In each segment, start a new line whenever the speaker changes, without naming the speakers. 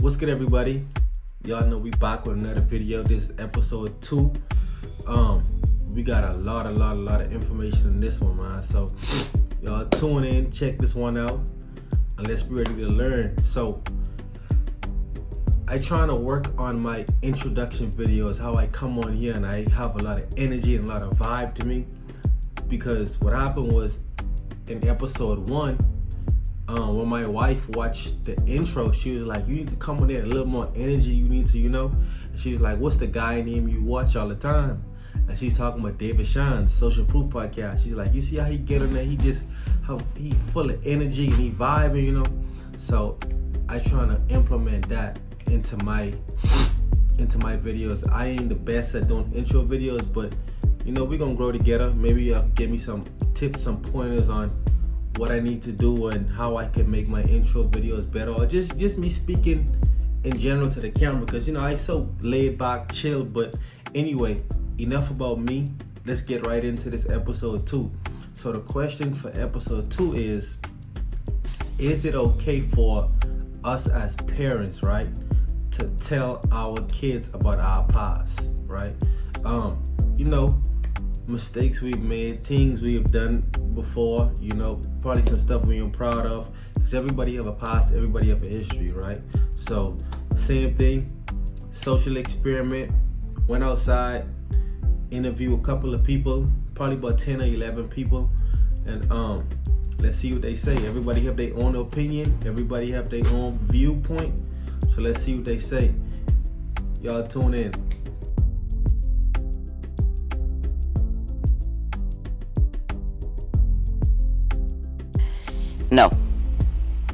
What's good, everybody? Y'all know we back with another video. This is episode 2. We got a lot of information in this one, man. So y'all tune in, check this one out, and let's be ready to learn. So I trying to work on my introduction videos, how I come on here and I have a lot of energy and a lot of vibe to me. Because what happened was in episode 1, when my wife watched the intro, she was like, you need to come on there, a little more energy, you need to, And she was like, what's the guy name you watch all the time? And she's talking about David Shawn's Social Proof podcast. She's like, you see how he get on there? He full of energy and he vibing, So I trying to implement that into my videos. I ain't the best at doing intro videos, but we're gonna grow together. Maybe y'all give me some tips, some pointers on what I need to do and how I can make my intro videos better, or just me speaking in general to the camera, because I so laid back, chill. But anyway, enough about me. Let's get right into this episode 2. So the question for episode 2 is it okay for us as parents, right, to tell our kids about our past, right? Mistakes we've made, things we have done before, probably some stuff we ain't proud of, because everybody have a past, everybody have a history, right? So same thing, social experiment, went outside, interview a couple of people, probably about 10 or 11 people, and let's see what they say. Everybody have their own opinion, everybody have their own viewpoint, so let's see what they say. Y'all tune in.
No.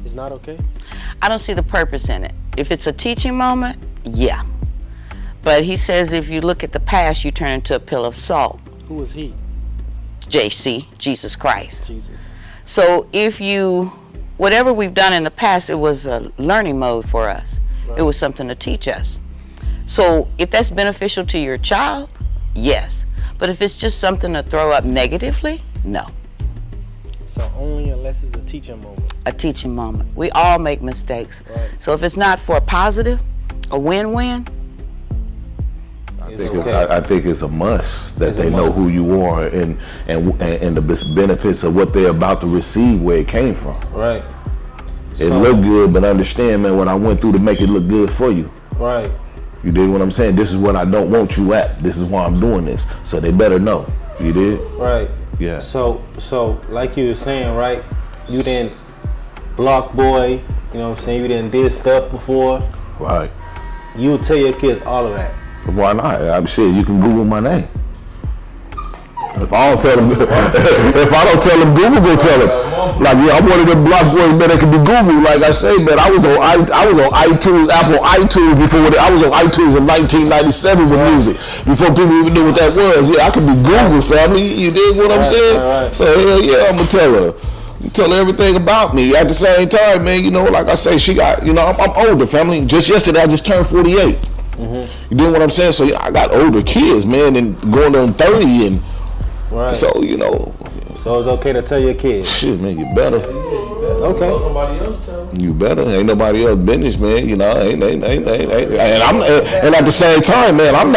It's not okay?
I don't see the purpose in it. If it's a teaching moment, yeah. But he says if you look at the past, you turn into a pill of salt.
Who is he?
JC, Jesus Christ.
Jesus.
So whatever we've done in the past, it was a learning mode for us. Right. It was something to teach us. So if that's beneficial to your child, yes. But if it's just something to throw up negatively, no.
So only unless it's a teaching moment.
A teaching moment. We all make mistakes.
Right.
So if it's not for a positive, a win-win,
I think it's a must that they know who you are and the benefits of what they're about to receive, where it came from.
Right.
It looked good, but understand, man, what I went through to make it look good for you.
Right.
You dig what I'm saying? This is what I don't want you at. This is why I'm doing this. So they better know. You did?
Right.
Yeah.
So like you were saying, right? You didn't block boy, you didn't did stuff before.
Right.
You tell your kids all of that.
Why not? I'm sure you can Google my name. If I don't tell them, Google will tell them. Like, I wanted to block boys, but it could be Google. Like I say, man, I was on iTunes, Apple iTunes before. I was on iTunes in 1997 with music, before people even knew what that was. Yeah, I could be Google, family. You dig what I'm saying?
Right.
So hell yeah, I'm gonna tell her. Tell her everything about me. At the same time, man, like I say, she got, I'm older, family. Just yesterday, I just turned 48. Mm-hmm. You dig what I'm saying? So I got older kids, man, and going on 30 and.
Right.
So,
So it's okay to tell your kids.
Shit, man, you better.
Okay.
Somebody else tell them.
You better. Ain't nobody else business, man. Ain't. And at the same time, man, I'm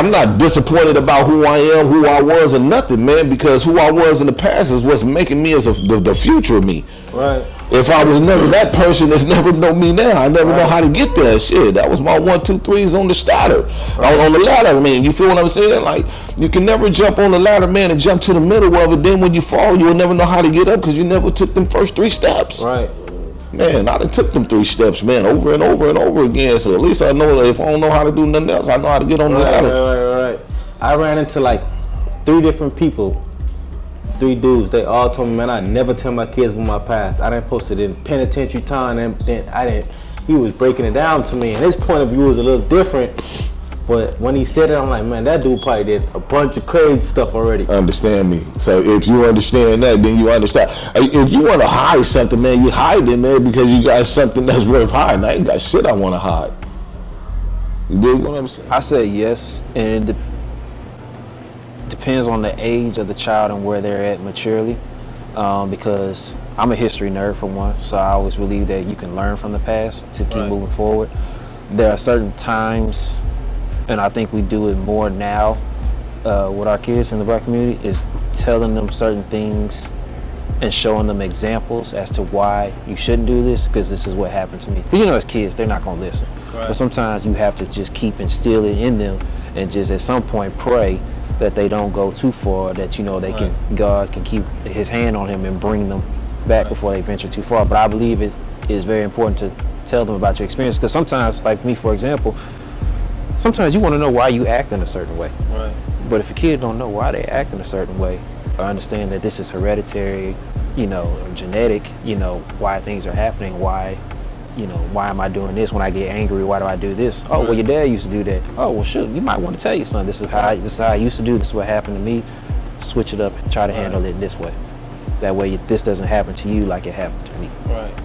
not disappointed about who I am, who I was, or nothing, man. Because who I was in the past is what's making me as the future of me.
Right.
If I was never that person that's never know me now, I never know how to get there. Shit, that was my 1, 2, 3s on the starter, on the ladder, man. You feel what I'm saying? Like, you can never jump on the ladder, man, and jump to the middle of it. Then when you fall, you'll never know how to get up because you never took them first 3 steps.
Right.
Man, I done took them 3 steps, man, over and over and over again. So at least I know that if I don't know how to do nothing else, I know how to get on the ladder.
Right. I ran into like 3 different people. 3 dudes, they all told me, man, I never tell my kids about my past. I didn't post it in penitentiary time, and then he was breaking it down to me, and his point of view was a little different, but when he said it, I'm like, man, that dude probably did a bunch of crazy stuff already.
Understand me. So if you understand that, then you understand. If you want to hide something, man, you hide it, man, because you got something that's worth hiding. I ain't got shit I want to hide. You dig what I'm saying?
I said yes, and it depends on the age of the child and where they're at maturely, because I'm a history nerd for one, so I always believe that you can learn from the past to keep moving forward. There are certain times, and I think we do it more now with our kids in the black community, is telling them certain things and showing them examples as to why you shouldn't do this, because this is what happened to me. Because you know, as kids, they're not going to listen. But sometimes you have to just keep instilling in them, and just at some point pray that they don't go too far, that, you know, they can, God can keep his hand on him and bring them back before they venture too far. But I believe it is very important to tell them about your experience, because sometimes, like me, for example, sometimes you want to know why you act in a certain way. But if your kids don't know why they act in a certain way, or understand that this is hereditary, you know, or genetic, you know, why things are happening, why, you know, why am I doing this when I get angry? Why do I do this? Oh, well, your dad used to do that. Oh, well, shoot, you might want to tell your son, this is how I used to do. This is what happened to me. Switch it up and try to handle it this way. That way, this doesn't happen to you like it happened to me.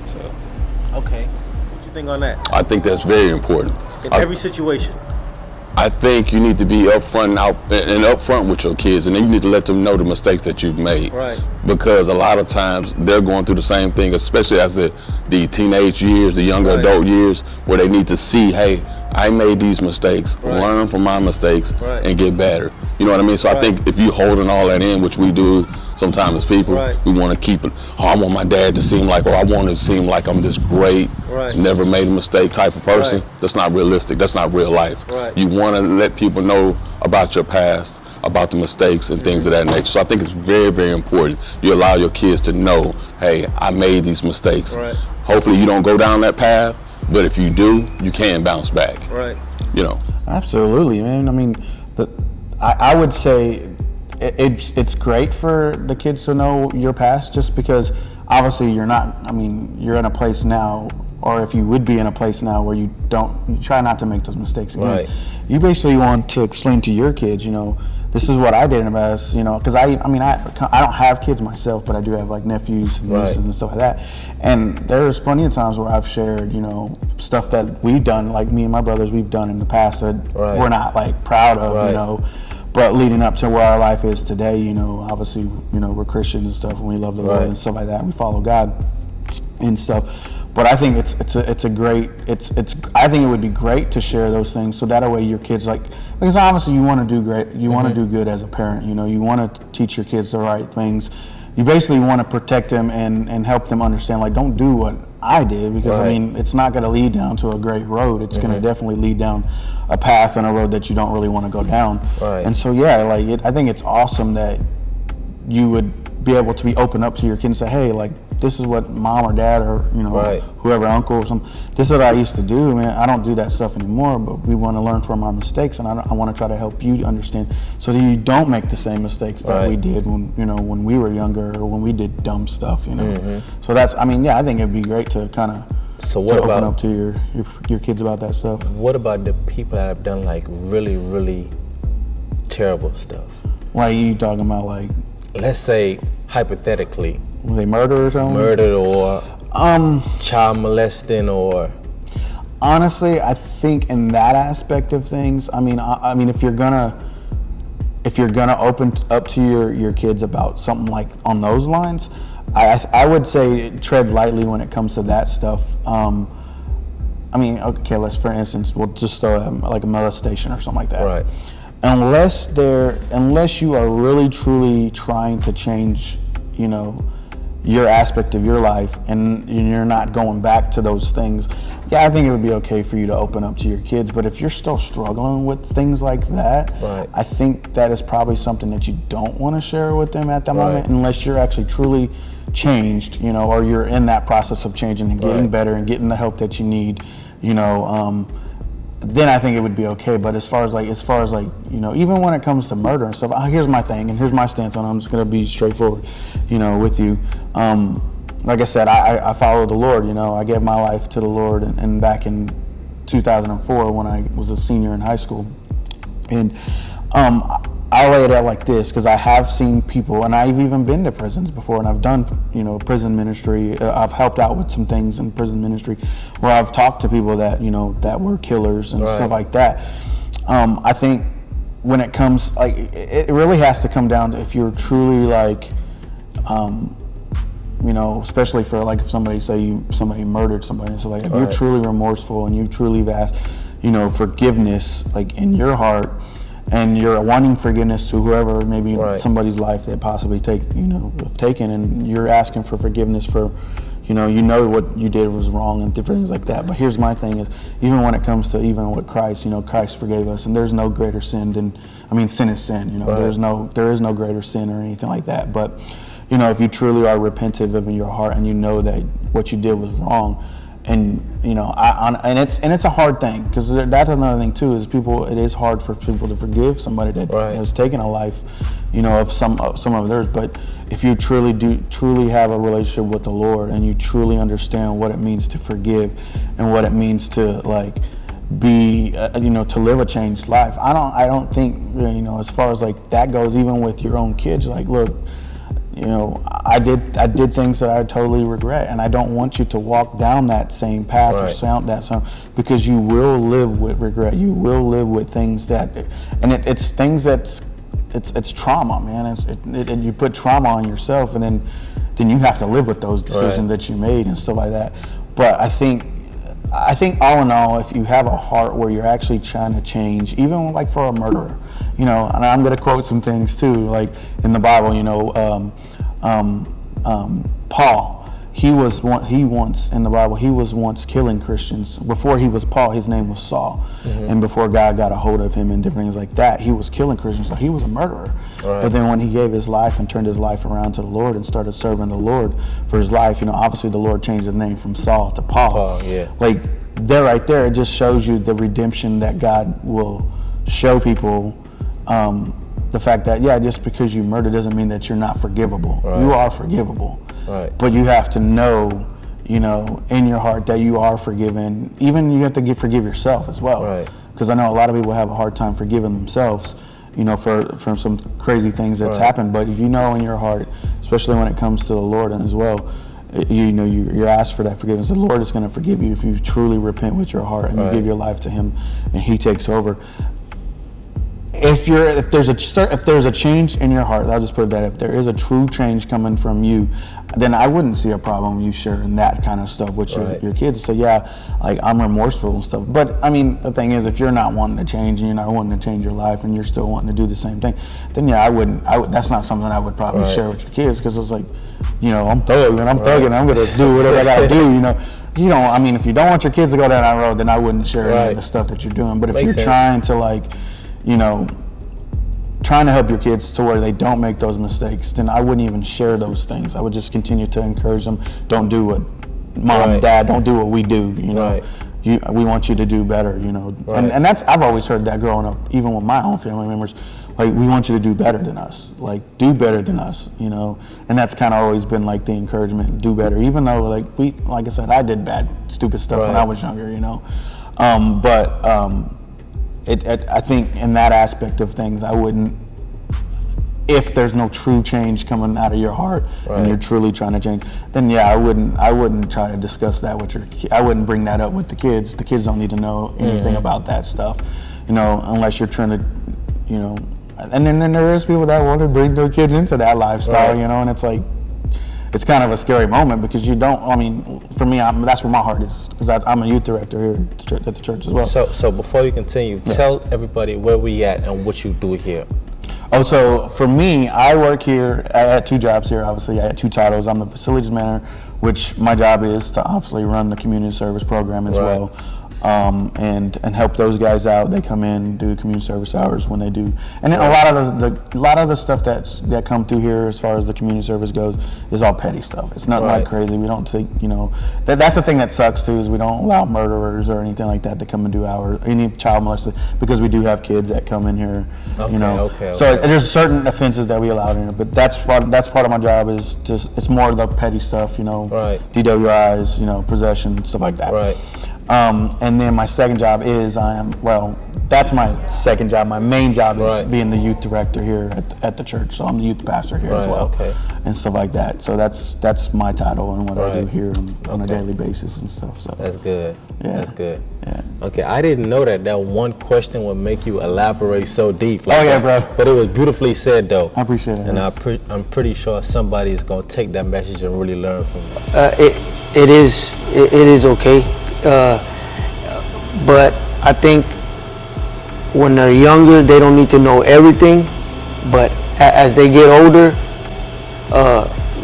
So,
okay, what you think on that?
I think that's very important.
In every situation.
I think you need to be upfront with your kids, and then you need to let them know the mistakes that you've made. Because a lot of times they're going through the same thing, especially as the teenage years, the younger adult years, where they need to see, hey, I made these mistakes, learn from my mistakes, and get better. You know what I mean? So I think if you holding all that in, which we do sometimes as people, we want to keep it, oh, I want my dad to seem like, or I want to seem like I'm this great, never made a mistake type of person. That's not realistic. That's not real life. You want to let people know about your past, about the mistakes and things of that nature. So I think it's very, very important you allow your kids to know, hey, I made these mistakes. Hopefully you don't go down that path, but if you do, you can bounce back. You know.
Absolutely, man. I mean, I would say it's great for the kids to know your past, just because obviously you're not, I mean, you're in a place now, or if you would be in a place now where you try not to make those mistakes again. You basically want to explain to your kids, you know, this is what I did in the past, you know, because I don't have kids myself, but I do have like nephews and nieces and stuff like that. And there's plenty of times where I've shared, you know, stuff that we've done, like me and my brothers, we've done in the past that we're not like proud of, you know. But leading up to where our life is today, you know, obviously, you know, we're Christians and stuff, and we love the Lord and stuff like that. We follow God and stuff. But I think I think it would be great to share those things, so that way your kids, like, because obviously you want to do great, you want to do good as a parent, you know, you want to teach your kids the right things. You basically want to protect them and help them understand, like, don't do what I did, because I mean, it's not going to lead down to a great road. It's going to definitely lead down a path and a road that you don't really want to go down. And so, yeah, like, I think it's awesome that you would be able to be open up to your kids and say, hey, like, this is what mom or dad or, you know, whoever, uncle or something, this is what I used to do. Man, I don't do that stuff anymore, but we want to learn from our mistakes, and I want to try to help you understand so that you don't make the same mistakes that we did when, you know, when we were younger, or when we did dumb stuff, you know. So that's, I mean, yeah, I think it'd be great to kind of open up to your kids about that stuff.
What about the people that have done like really, really terrible stuff?
Like, you talking about, like,
let's say hypothetically,
were they murder or something?
Murdered or child molesting, or?
Honestly, I think in that aspect of things, I mean, if you're gonna open up to your kids about something like on those lines, I would say tread lightly when it comes to that stuff. I mean, okay, for instance, we'll just throw like a molestation or something like that. Unless you are really truly trying to change, you know, your aspect of your life, and you're not going back to those things, yeah, I think it would be okay for you to open up to your kids. But if you're still struggling with things like that, I think that is probably something that you don't want to share with them at that moment, unless you're actually truly changed, you know, or you're in that process of changing and getting better and getting the help that you need, you know. Then I think it would be okay. But as far as like, you know, even when it comes to murder and stuff, here's my thing, and here's my stance on it. I'm just gonna be straightforward, you know, with you. Like I said, I follow the Lord, you know. I gave my life to the Lord, and back in 2004 when I was a senior in high school. And I lay it out like this, because I have seen people, and I've even been to prisons before, and I've done, you know, prison ministry. I've helped out with some things in prison ministry where I've talked to people that, you know, that were killers and stuff like that. I think when it comes, like, it really has to come down to if you're truly like, you know, especially for like if somebody murdered somebody, so like if you're truly remorseful and you truly have asked, you know, forgiveness like in your heart, and you're wanting forgiveness to whoever maybe somebody's life that possibly have taken, and you're asking for forgiveness for, you know what you did was wrong and different things like that. But here's my thing is, even when it comes to even with Christ, you know, Christ forgave us, and there's no greater sin than, sin is sin, you know, there is no greater sin or anything like that. But, you know, if you truly are repentant of in your heart and you know that what you did was wrong, and you know, and it's a hard thing, because that's another thing too, is it is hard for people to forgive somebody that has taken a life, you know, of some of theirs. But if you truly have a relationship with the Lord, and you truly understand what it means to forgive and what it means to like be to live a changed life, I don't think, you know, as far as like that goes, even with your own kids, like, look, you know, I did things that I totally regret, and I don't want you to walk down that same path or sound that song, because you will live with regret. You will live with things that, and it's things it's trauma, man. You put trauma on yourself, and then you have to live with those decisions that you made and stuff like that. But I think all in all, if you have a heart where you're actually trying to change, even like for a murderer, you know, and I'm going to quote some things too, like in the Bible, you know, Paul, he was once killing Christians. Before he was Paul, his name was Saul, and before God got a hold of him and different things like that, he was killing Christians, so he was a murderer. But then when he gave his life and turned his life around to the Lord and started serving the Lord for his life, you know, obviously the Lord changed his name from Saul to Paul. Like right there, it just shows you the redemption that God will show people. The fact that, just because you murder doesn't mean that you're not forgivable. You are forgivable. But you have to know, you know, in your heart that you are forgiven. Even you have to forgive yourself as well. Because I know a lot of people have a hard time forgiving themselves, you know, for some crazy things that's happened. But if you know in your heart, especially when it comes to the Lord and as well, you know, you're asked for that forgiveness. The Lord is going to forgive you if you truly repent with your heart and you give your life to Him, and He takes over. If there's a change in your heart, I'll just put that, if there is a true change coming from you, then I wouldn't see a problem you sharing that kind of stuff with your kids. So like I'm remorseful and stuff. But I mean, the thing is, if you're not wanting to change and you're not wanting to change your life and you're still wanting to do the same thing, then I wouldn't. That's not something I would probably share with your kids, because it's like, you know, I'm thugging, I'm gonna do whatever I gotta do, you know. I mean, if you don't want your kids to go down that road, then I wouldn't share any of the stuff that you're doing. But if you're trying to, like, you know, trying to help your kids to where they don't make those mistakes, then I wouldn't even share those things. I would just continue to encourage them. Don't do what mom and dad, don't do what we do, you know. We want you to do better, you know. And that's, I've always heard that growing up, even with my own family members, like, we want you to do better than us, like, do better than us, you know. And that's kind of always been like the encouragement, do better, even though, like I said, I did bad, stupid stuff when I was younger, you know. I think in that aspect of things, I wouldn't, if there's no true change coming out of your heart and you're truly trying to change, then I wouldn't try to discuss that with I wouldn't bring that up with the kids. The kids don't need to know anything about that stuff, you know, unless you're trying to, you know. And then there is people that want to bring their kids into that lifestyle, you know, and it's like, it's kind of a scary moment, because you don't, I mean, for me, that's where my heart is, because I'm a youth director here at the church as well.
So before you continue, tell everybody where we at and what you do here.
Oh, so for me, I work here, I had 2 jobs here, obviously. I had 2 titles. I'm the facilities manager, which my job is to obviously run the community service program as well. And help those guys out. They come in, do community service hours when they do, and then a lot of the stuff that come through here as far as the community service goes is all petty stuff. It's nothing like crazy. We don't take, you know, that's the thing that sucks too, is we don't allow murderers or anything like that to come and do any child molested, because we do have kids that come in here, you know. So there's certain offenses that we allow in here, but that's part of my job, is just, it's more of the petty stuff, you know, DWIs, you know, possession, stuff like that. And then my second job is that's my second job. My main job is being the youth director here at the church. So I'm the youth pastor here as well, and stuff like that. So that's my title and what I do here on a daily basis and stuff. So
that's good.
Yeah.
That's good.
Yeah.
Okay, I didn't know that one question would make you elaborate so deep. Like
yeah,
that.
bro.
But it was beautifully said, though.
I appreciate it.
And I'm pretty sure somebody is gonna take that message and really learn from
It
it.
is okay, but I think when they're younger, they don't need to know everything. But as they get older,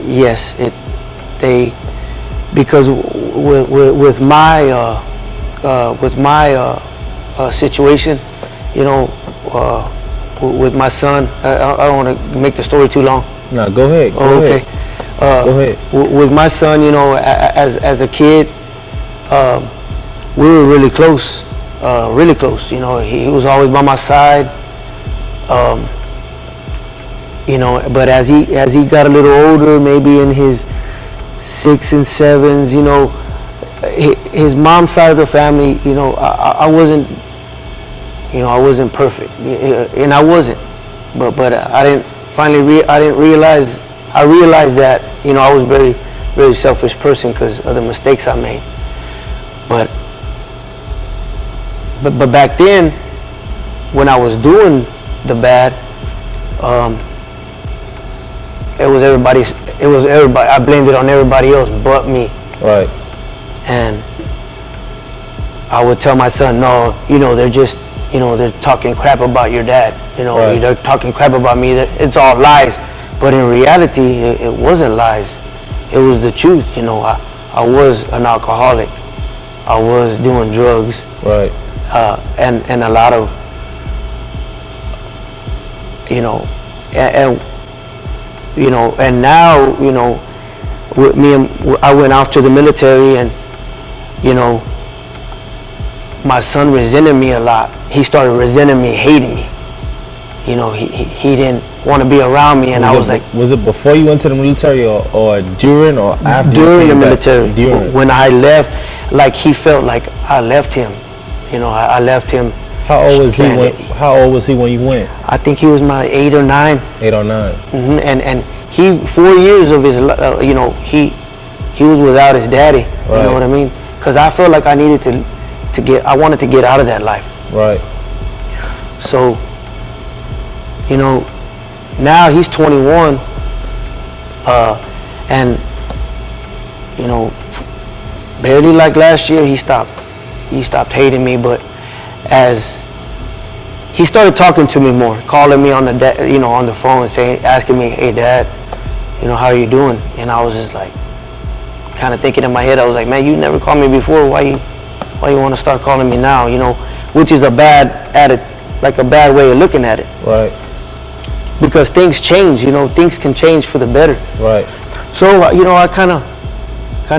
yes, because with my situation, you know, with my son, I don't want to make the story too long.
No, go ahead. Go
okay.
Go ahead.
With my son, you know, as a kid, we were really close. You know, he was always by my side. You know, but as he got a little older, maybe in his 6s and 7s, you know, his mom's side of the family, you know, I wasn't perfect, and I wasn't, but I didn't realize. I realized that, you know, I was a very, very selfish person because of the mistakes I made. But back then, when I was doing the bad, it was everybody. I blamed it on everybody else but me.
Right.
And I would tell my son, no, you know, they're talking crap about your dad. You know, they're talking crap about me. It's all lies. But in reality, it wasn't lies. It was the truth. You know, I was an alcoholic. I was doing drugs.
Right.
And a lot of, you know, and you know, and now, you know, with me, I went off to the military, and you know, my son resented me a lot. He started resenting me, hating me. You know, he didn't want to be around me, and I was like.
Was it before you went to the military, or during, or after?
During the military.
During.
When I left, like he felt like I left him. You know, I left him.
How old was he when you went?
I think he was my 8 or 9.
8 or 9.
Mm-hmm. And he 4 years of his, you know, he was without his daddy.
Right.
You know what I mean? Because I felt like I needed to get. I wanted to get out of that life.
Right.
So, you know, now he's 21, and you know, barely like last year, he stopped hating me. But as he started talking to me more, calling me on the phone, asking me, hey Dad, you know, how are you doing? And I was just like, kind of thinking in my head, I was like, man, you never called me before. Why you want to start calling me now? You know, which is a bad way of looking at it.
Right.
Because things change, you know, things can change for the better.
Right.
So, you know, I kind of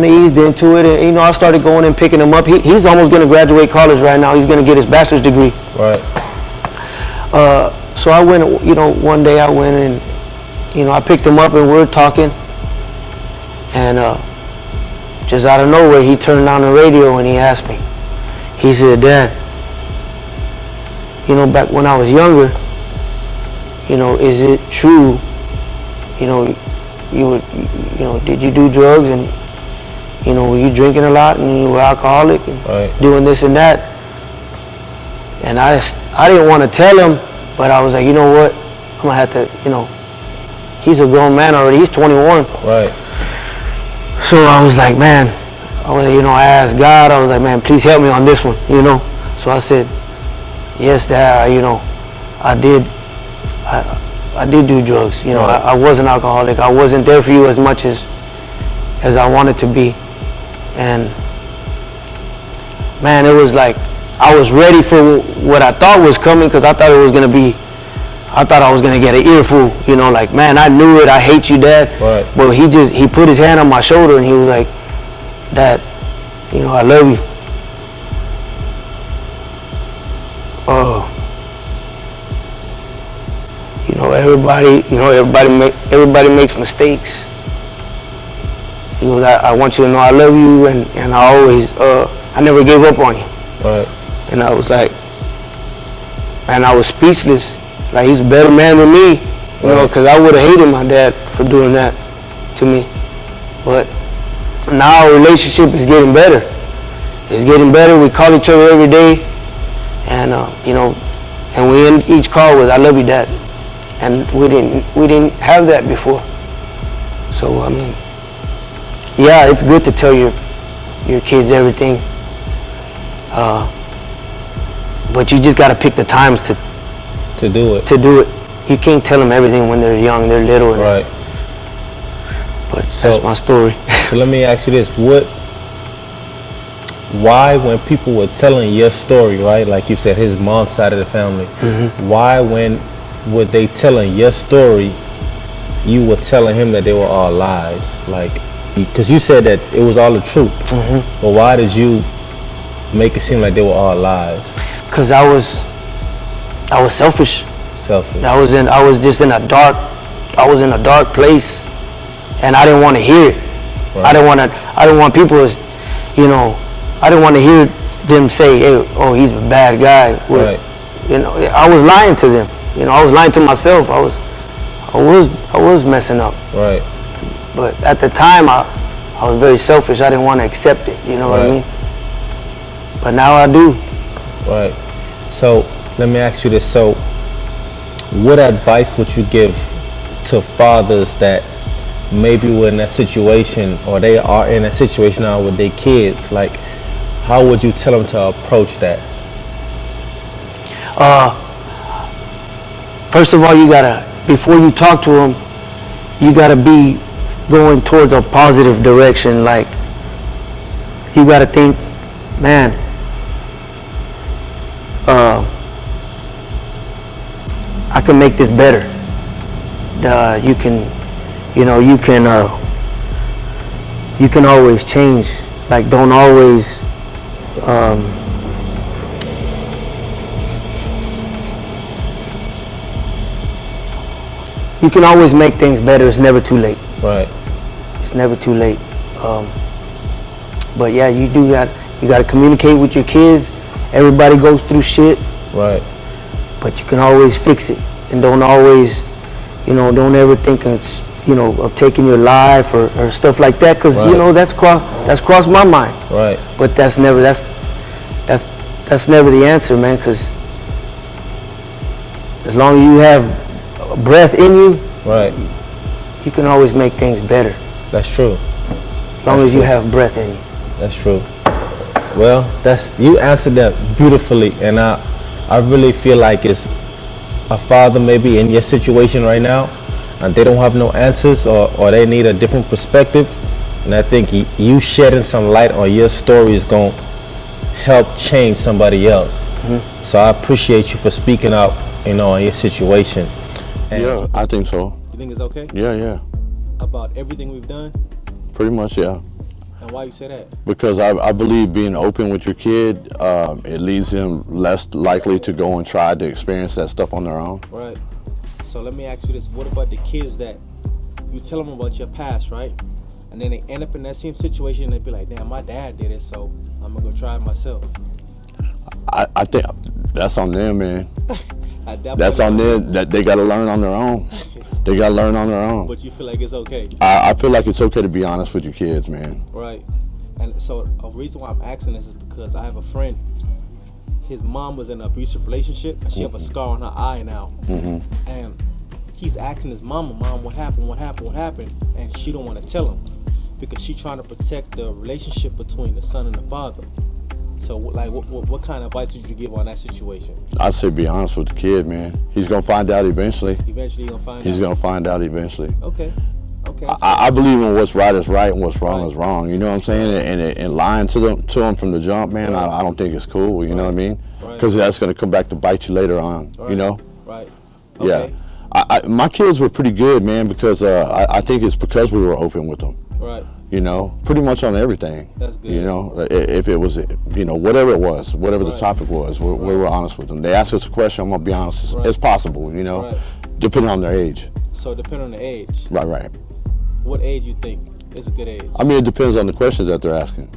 eased into it, and, you know, I started going and picking him up. He's almost going to graduate college right now. He's going to get his bachelor's degree.
Right.
So I went, you know, one day I went and, you know, I picked him up and we were talking, and just out of nowhere, he turned on the radio and he asked me, he said, Dad, you know, back when I was younger, you know, is it true, you know, did you do drugs, and, you know, were you drinking a lot and you were alcoholic and doing this and that? And I didn't want to tell him, but I was like, you know what, I'm gonna have to, you know, he's a grown man already, he's 21.
Right.
So I was like, man, I asked God, I was like, man, please help me on this one, you know. So I said, yes, Dad, you know, I did do drugs, you know. I was an alcoholic. I wasn't there for you as much as I wanted to be. And man, it was like I was ready for what I thought was coming, because I thought I was gonna get an earful, you know, like, man, I knew it, I hate you, Dad.
Right.
But he put his hand on my shoulder and he was like, Dad, you know, I love you. Oh. You know, everybody makes mistakes. He goes, I want you to know I love you, and I I never gave up on you.
Right.
And I was like, and I was speechless. Like, he's a better man than me, you know, because I would have hated my dad for doing that to me. But now our relationship is getting better. It's getting better. We call each other every day, and you know, and we end each call with "I love you, Dad," and we didn't have that before. So I mean, yeah, it's good to tell your kids everything, but you just got to pick the times to
do it.
You can't tell them everything when they're young, they're little.
Right.
But that's my story.
So let me ask you this: why, when people were telling your story, right, like you said, his mom's side of the family, why, when were they telling your story, you were telling him that they were all lies? Like, because you said that it was all the truth. But why did you make it seem like they were all lies?
Because I was selfish.
Selfish.
I was just in a dark place, and I didn't want to hear it. Right. I didn't want people, you know, I didn't want to hear them say, hey, oh, he's a bad guy.
Right.
You know, I was lying to them. You know, I was lying to myself. I was messing up.
Right.
But at the time, I was very selfish. I didn't want to accept it. You know what I mean? But now I do.
Right. So let me ask you this. So what advice would you give to fathers that maybe were in that situation, or they are in a situation now with their kids? Like, how would you tell them to approach that?
First of all, before you talk to them, you gotta be going towards a positive direction. Like, you gotta think, man, I can make this better. You can always change. Like, don't always you can always make things better. It's never too late.
Right.
It's never too late. But yeah, you got to communicate with your kids. Everybody goes through shit.
Right.
But you can always fix it, and don't always, don't ever think of taking your life or stuff like that, because that's crossed my mind.
Right.
But that's never the answer, man. Because as long as you have breath in you,
right,
you can always make things better.
That's true.
As long as you have breath in you.
That's true. Well, you answered that beautifully, and I really feel like it's a father maybe in your situation right now, and they don't have no answers, or they need a different perspective. And I think you shedding some light on your story is going to help change somebody else. Mm-hmm. So I appreciate you for speaking out, on your situation. And
yeah, I think so.
You think it's okay?
Yeah.
About everything we've done?
Pretty much, yeah.
And why you say that?
Because I believe being open with your kid, it leaves them less likely to go and try to experience that stuff on their own.
Right. So let me ask you this. What about the kids that you tell them about your past, right? And then they end up in that same situation and they be like, damn, my dad did it, so I'm going to go try it myself.
I think that's on them, man. That's on them. That they got to learn on their own. They got to learn on their own.
But you feel like it's okay?
I feel like it's okay to be honest with your kids, man.
Right. And so a reason why I'm asking this is because I have a friend. His mom was in an abusive relationship, and she have a scar on her eye now. Mm-hmm. And he's asking his mom, what happened? And she don't want to tell him because she's trying to protect the relationship between the son and the father. So, like, what kind of advice would you give on that situation?
I say be honest with the kid, man. He's gonna find out eventually.
Eventually, he's gonna find out.
He's gonna find out eventually.
Okay.
I believe in what's right is right and what's wrong is wrong. You know what I'm saying? And lying to them from the jump, man. Right. I don't think it's cool. You know what I mean? Because that's gonna come back to bite you later on. Right. You know?
Right. Okay.
Yeah. My kids were pretty good, man, because I think it's because we were open with them.
Right.
Pretty much on everything.
That's good.
If it was, whatever it was, whatever the topic was, we were honest with them. They ask us a question, I'm gonna be honest as possible, depending on their age.
So depending on the age.
Right.
What age you think is a good age?
I mean, it depends on the questions that they're asking.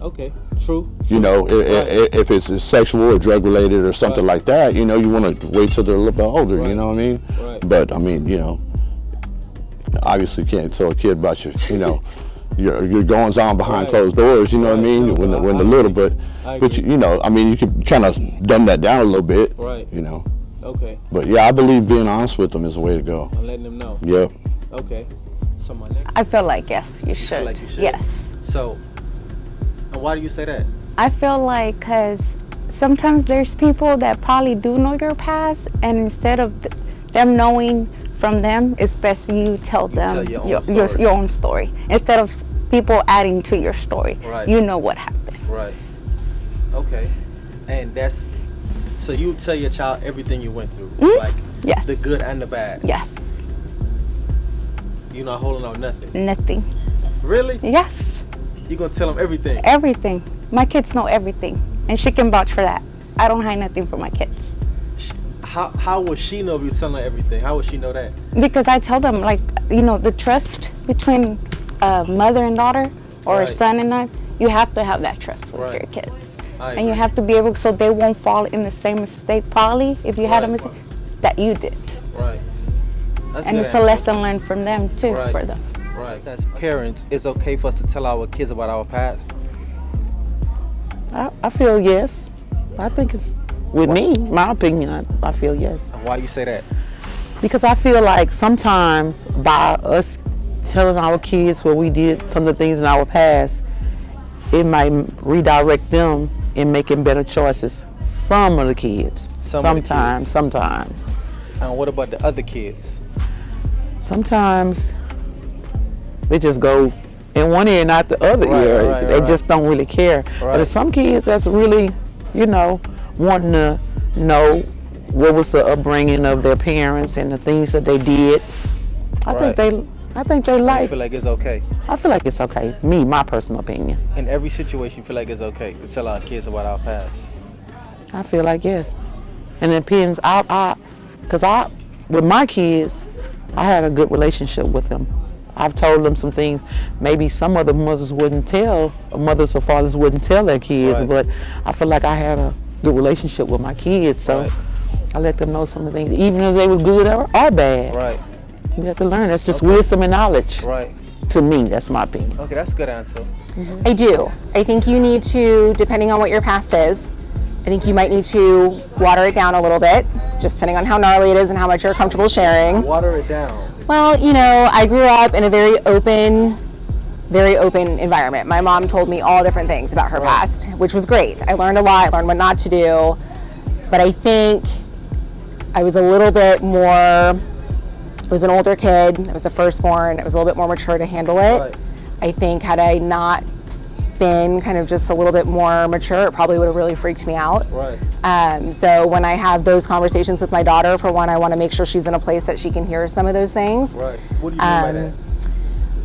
Okay, true.
You know, if it's sexual or drug related or something like that, you know, you want to wait till they're a little bit older. You know what I mean?
Right.
But I mean, you know, obviously you can't tell a kid about you know, your goings on behind closed doors. You know what I mean? When they're little, but you know, I mean, you could kind of dumb that down a little bit.
Right.
You know.
Okay.
But yeah, I believe being honest with them is the way to go.
I'm letting them know.
Yeah.
Okay. So my next.
I feel like yes, you should.
feel like you should?
Yes.
So, and why do you say that?
I feel like because sometimes there's people that probably do know your past, and instead of them knowing from them, it's best you tell them your own story instead of people adding to your story.
Right.
You know what happened.
Right. Okay. And that's so you tell your child everything you went through, like
Yes.
the good and the bad.
Yes.
You're not holding on nothing.
Nothing.
Really?
Yes.
You're gonna tell them everything.
Everything. My kids know everything, and she can vouch for that. I don't hide nothing from my kids.
How would she know if you telling her everything? How would she know that?
Because I tell them, like, you know, the trust between a mother and daughter or a son and I, you have to have that trust with your kids. And you have to be able, so they won't fall in the same mistake, probably, if you had a mistake, that you did.
Right.
And it's a lesson learned from them, too, for them.
Right. As parents, it's okay for us to tell our kids about our past?
I feel yes. I think it's, with me, my opinion, I feel yes.
And why you say that?
Because I feel like sometimes by us telling our kids what we did, some of the things in our past, it might redirect them in making better choices. Some of the kids. Sometimes.
And what about the other kids?
Sometimes they just go in one ear, not the other ear. They just don't really care. But there's some kids that's really, you know, wanting to know what was the upbringing of their parents and the things that they did. I think they like.
I feel like it's okay.
I feel like it's okay. Me, my personal opinion.
In every situation, you feel like it's okay to tell our kids about our past.
I feel like yes. And it depends. Because with my kids, I had a good relationship with them. I've told them some things maybe some other mothers wouldn't tell, or mothers or fathers wouldn't tell their kids, but I feel like I had a good relationship with my kids, so I let them know some of the things, even if they were good or bad.
Right.
You have to learn. That's just wisdom and knowledge.
Right.
To me, that's my opinion.
Okay, that's a good answer.
I do. I think you need to, depending on what your past is, I think you might need to water it down a little bit, just depending on how gnarly it is and how much you're comfortable sharing.
Water it down.
Well, you know, I grew up in a very open environment. My mom told me all different things about her past, which was great. I learned a lot, I learned what not to do, but I think I was a little bit more, I was an older kid, I was the firstborn, I was a little bit more mature to handle it.
Right.
I think had I not been kind of just a little bit more mature, it probably would have really freaked me out.
Right.
So when I have those conversations with my daughter, for one, I want to make sure she's in a place that she can hear some of those things.
Right. What do you mean by that?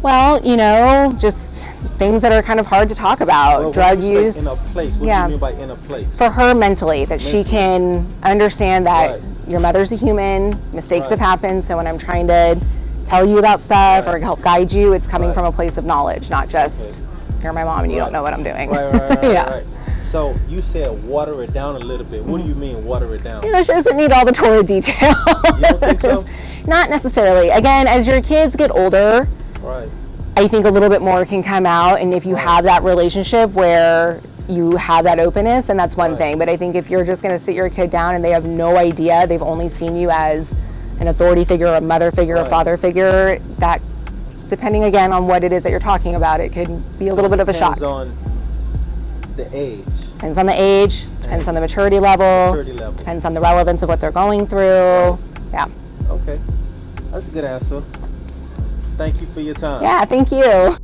Well, you know, just things that are kind of hard to talk about. Drug use.
In a place. What do you mean by in a place?
For her mentally, that she can understand that your mother's a human, mistakes have happened, so when I'm trying to tell you about stuff or help guide you, it's coming from a place of knowledge, not just, you're my mom and you don't know what I'm doing.
Right. So you said water it down a little bit. What do you mean water it down?
You know, she doesn't need all the Torah detail.
You don't think so?
Not necessarily. Again, as your kids get older, I think a little bit more can come out, and if you have that relationship where you have that openness, and that's one thing. But I think if you're just going to sit your kid down and they have no idea, they've only seen you as an authority figure, a mother figure, a father figure, that, depending again on what it is that you're talking about, it could be a little bit of a shock.
Depends on the age.
Depends on the age, depends on the maturity level, depends on the relevance of what they're going through. Yeah.
Okay. That's a good answer. Thank you for your time.
Yeah, thank you.